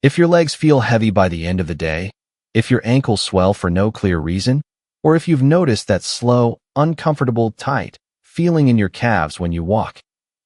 If your legs feel heavy by the end of the day, if your ankles swell for no clear reason, or if you've noticed that slow, uncomfortable, tight feeling in your calves when you walk,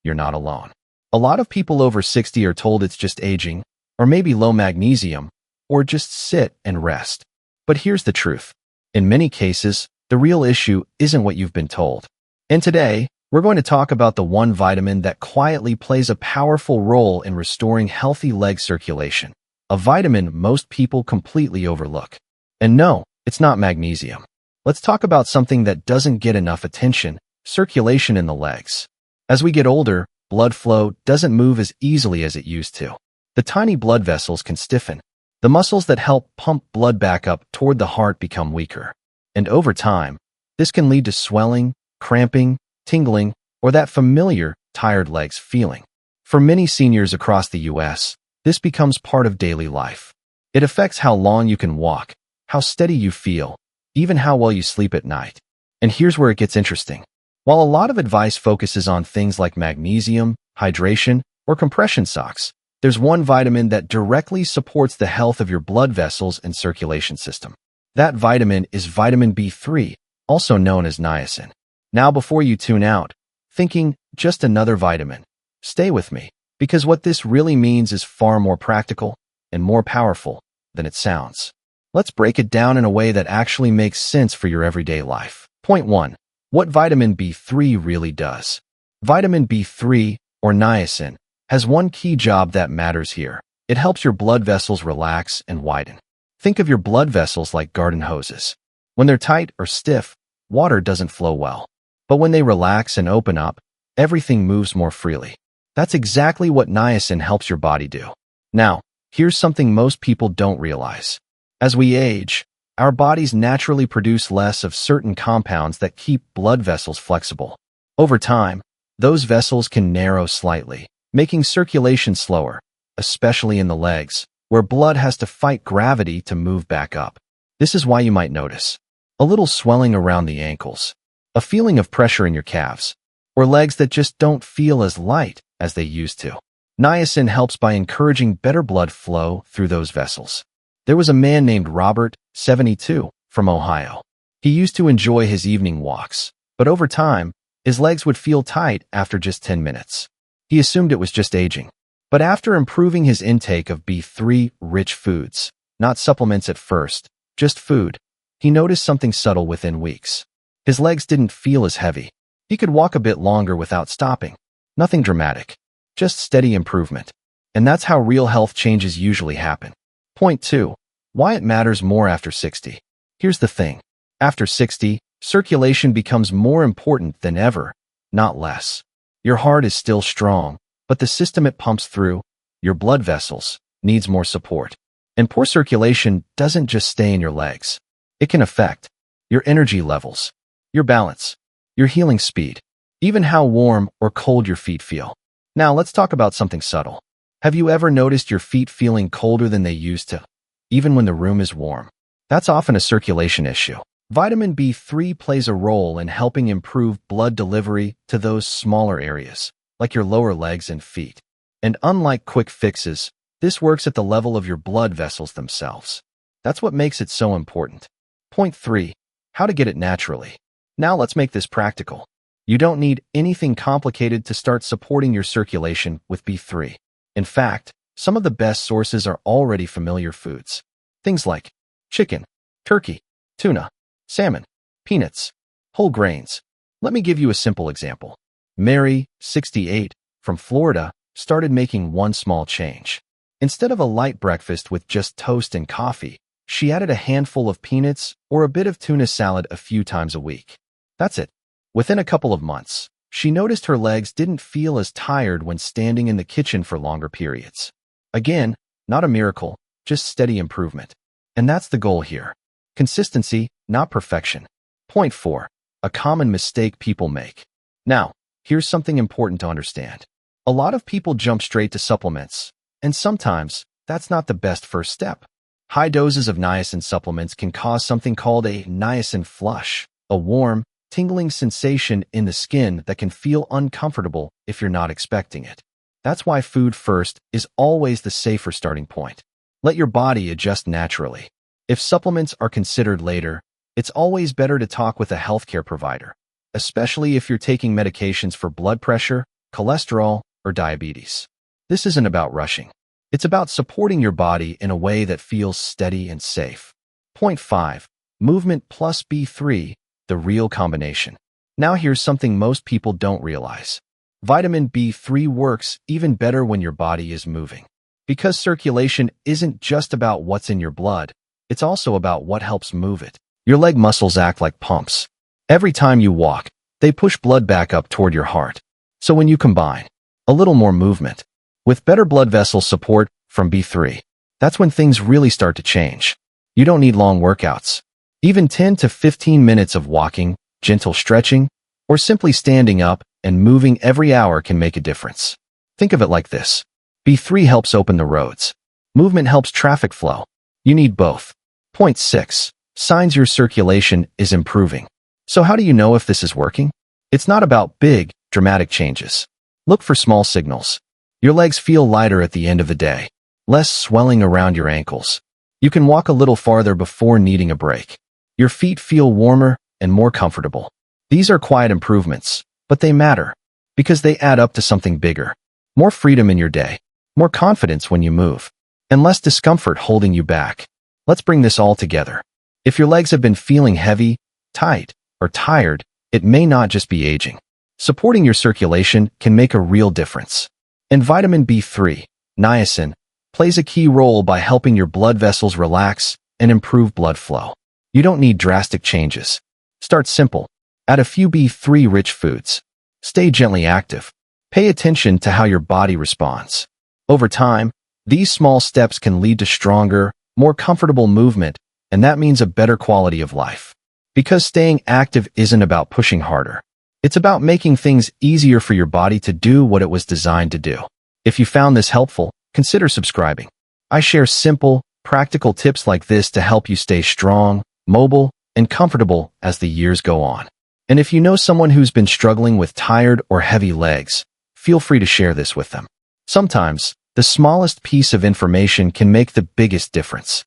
you're not alone. A lot of people over 60 are told it's just aging, or maybe low magnesium, or just sit and rest. But here's the truth. In many cases, the real issue isn't what you've been told. And today, we're going to talk about the one vitamin that quietly plays a powerful role in restoring healthy leg circulation, a vitamin most people completely overlook. And no, it's not magnesium. Let's talk about something that doesn't get enough attention: circulation in the legs. As we get older, blood flow doesn't move as easily as it used to. The tiny blood vessels can stiffen. The muscles that help pump blood back up toward the heart become weaker. And over time, this can lead to swelling, cramping, tingling, or that familiar tired legs feeling. For many seniors across the U.S., this becomes part of daily life. It affects how long you can walk, how steady you feel, even how well you sleep at night. And here's where it gets interesting. While a lot of advice focuses on things like magnesium, hydration, or compression socks, there's one vitamin that directly supports the health of your blood vessels and circulation system. That vitamin is vitamin B3, also known as niacin. Now, before you tune out, thinking just another vitamin, stay with me, because what this really means is far more practical and more powerful than it sounds. Let's break it down in a way that actually makes sense for your everyday life. Point 1. What vitamin B3 really does. Vitamin B3, or niacin, has one key job that matters here. It helps your blood vessels relax and widen. Think of your blood vessels like garden hoses. When they're tight or stiff, water doesn't flow well. But when they relax and open up, everything moves more freely. That's exactly what niacin helps your body do. Now, here's something most people don't realize. As we age, our bodies naturally produce less of certain compounds that keep blood vessels flexible. Over time, those vessels can narrow slightly, making circulation slower, especially in the legs, where blood has to fight gravity to move back up. This is why you might notice a little swelling around the ankles, a feeling of pressure in your calves, or legs that just don't feel as light as they used to. Niacin helps by encouraging better blood flow through those vessels. There was a man named Robert, 72, from Ohio. He used to enjoy his evening walks, but over time, his legs would feel tight after just 10 minutes. He assumed it was just aging. But after improving his intake of B3-rich foods, not supplements at first, just food, he noticed something subtle within weeks. His legs didn't feel as heavy. He could walk a bit longer without stopping. Nothing dramatic, just steady improvement. And that's how real health changes usually happen. Point 2. Why it matters more after 60. Here's the thing. After 60, circulation becomes more important than ever, not less. Your heart is still strong, but the system it pumps through, your blood vessels, needs more support. And poor circulation doesn't just stay in your legs. It can affect your energy levels, your balance, your healing speed, even how warm or cold your feet feel. Now let's talk about something subtle. Have you ever noticed your feet feeling colder than they used to, even when the room is warm? That's often a circulation issue. Vitamin B3 plays a role in helping improve blood delivery to those smaller areas, like your lower legs and feet. And unlike quick fixes, this works at the level of your blood vessels themselves. That's what makes it so important. Point 3. How to get it naturally. Now let's make this practical. You don't need anything complicated to start supporting your circulation with B3. In fact, some of the best sources are already familiar foods. Things like chicken, turkey, tuna, salmon, peanuts, whole grains. Let me give you a simple example. Mary, 68, from Florida, started making one small change. Instead of a light breakfast with just toast and coffee, she added a handful of peanuts or a bit of tuna salad a few times a week. That's it. Within a couple of months, she noticed her legs didn't feel as tired when standing in the kitchen for longer periods. Again, not a miracle, just steady improvement. And that's the goal here. Consistency, not perfection. Point 4. A common mistake people make. Now, here's something important to understand. A lot of people jump straight to supplements, and sometimes that's not the best first step. High doses of niacin supplements can cause something called a niacin flush, a warm, tingling sensation in the skin that can feel uncomfortable if you're not expecting it. That's why food first is always the safer starting point. Let your body adjust naturally. If supplements are considered later, it's always better to talk with a healthcare provider, especially if you're taking medications for blood pressure, cholesterol, or diabetes. This isn't about rushing. It's about supporting your body in a way that feels steady and safe. Point 5. Movement plus B3, the real combination. Now here's something most people don't realize. Vitamin B3 works even better when your body is moving. Because circulation isn't just about what's in your blood, it's also about what helps move it. Your leg muscles act like pumps. Every time you walk, they push blood back up toward your heart. So when you combine a little more movement with better blood vessel support from B3, that's when things really start to change. You don't need long workouts. Even 10 to 15 minutes of walking, gentle stretching, or simply standing up and moving every hour can make a difference. Think of it like this. B3 helps open the roads. Movement helps traffic flow. You need both. Point 6. Signs your circulation is improving. So how do you know if this is working? It's not about big, dramatic changes. Look for small signals. Your legs feel lighter at the end of the day. Less swelling around your ankles. You can walk a little farther before needing a break. Your feet feel warmer and more comfortable. These are quiet improvements, but they matter because they add up to something bigger. More freedom in your day. More confidence when you move, and less discomfort holding you back. Let's bring this all together. If your legs have been feeling heavy, tight, or tired, it may not just be aging. Supporting your circulation can make a real difference. And vitamin B3, niacin, plays a key role by helping your blood vessels relax and improve blood flow. You don't need drastic changes. Start simple. Add a few B3-rich foods. Stay gently active. Pay attention to how your body responds. Over time, these small steps can lead to stronger, more comfortable movement, and that means a better quality of life. Because staying active isn't about pushing harder. It's about making things easier for your body to do what it was designed to do. If you found this helpful, consider subscribing. I share simple, practical tips like this to help you stay strong, mobile, and comfortable as the years go on. And if you know someone who's been struggling with tired or heavy legs, feel free to share this with them. Sometimes, the smallest piece of information can make the biggest difference.